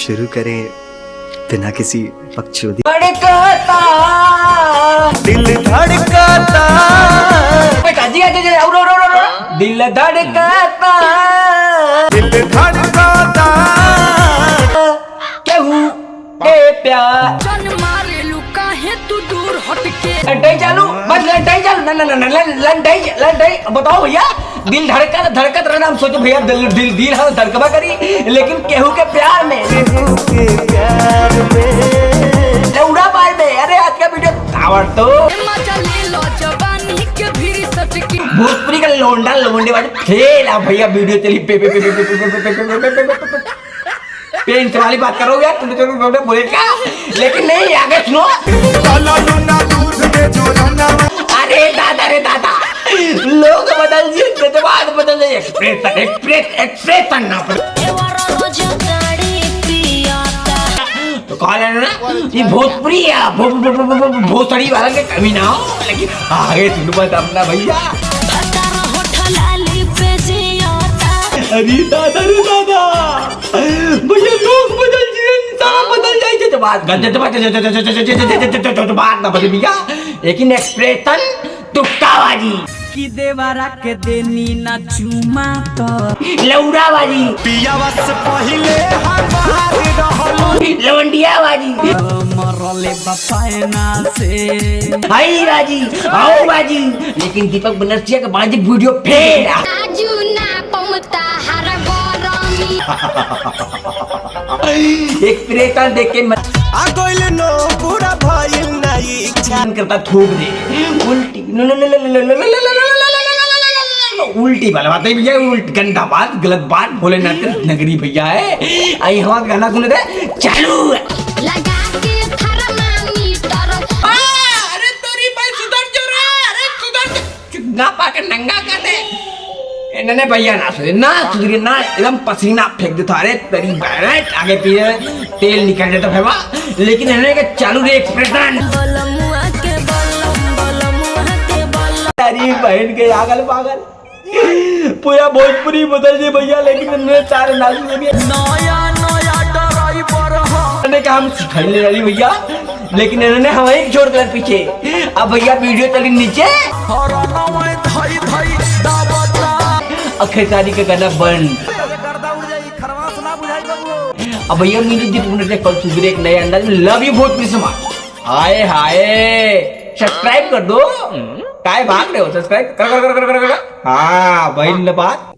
शुरू करें बिना किसी बकचोदी। धड़कता दिल धड़काता दिल धड़कता दिल धड़काता केहू के प्यार जन मारे लुका है तू दूर हटके लंटाई चालू बस लंटाई चालू ना लंटाई बताओ भैया दिल धड़कत रहना। हम सोचे भैया दिल हम धड़कवा करी लेकिन केहू के प्यार में केहू के प्यार में लौड़ा पार में। अरे आज का वीडियो तावड़ तो मजा ले लो जवानी के भीरी सटकी भोजपुरी का लोंडा लोंडे वाले फेल। आप भैया वीडियो चली पे पेंट वाली बात करोगे यार तुमने तो बोले क्या लेकिन नहीं आगे सुनो। अरे दादा लोग बदल दिए जज्बात बदल दिए एक्सप्रेस करना तो कहा जाना ना ये भोजपुरी है भोसड़ी वाला के कभी ना हो लेकिन आगे तुम बस अपना भैया। अरे दादा भैया लोग बदल दिए इंसान बदल जाए जज्बात बात ना बदल भैया लेकिन एक्सप्रेशन तुक्काबाजी की देवरा के देनी ना चुमा तो लौड़ाबाजी पियावा से पहिले हम बाहर रहलो लवंडियाबाजी मरले बपायना से हाई बाजी आओ बाजी लेकिन दीपक बनर्जिया का बाजी वीडियो फेल। आजू ना पमता हर गरमी एक प्रेतन देख के मन आ गइल नो पूरा भइल नहीं इच्छा करता थूक दे उल्टी उल्टी वाला बात है भैया उल्टी गंदा बात गलत बात बोले नगरी भैया है आई हवा गाना सुने दे चालू लगा के थर्मामीटर अरे तेरी भाई सुधर जो रे अरे सुधर ना पाके नंगा कर दे इन्होंने भैया ना सुधरी ना एकदम पसीना फेंक देता। अरे तेरी बैठ आगे पीछे तेल निकल जाता भैया लेकिन इन्होंने के चालू रे एक्सप्रेशन तेरी बहन के आगल पागल पूरा भोजपुरी बदल दे भैया लेकिन इन्होंने चार नाली में भी नया ड्राइवर हो ने कहा हम सिखाने वाली भैया लेकिन इन्होंने हमें छोड़ कर पीछे। अब भैया वीडियो चली नीचे हराना में धई धई दावता अखेसारी का गाना बंद। गर्दा उड़ जाई खरवास ना बुझाई बाबू। अब भैया म्यूजिक दीपक ने कल सुबह एक नए अंदाज में लव यू भोजपुरी समाज हाय सब्सक्राइब कर दो काय भाग रहे हो सब्सक्राइब कर हाँ भाई बात।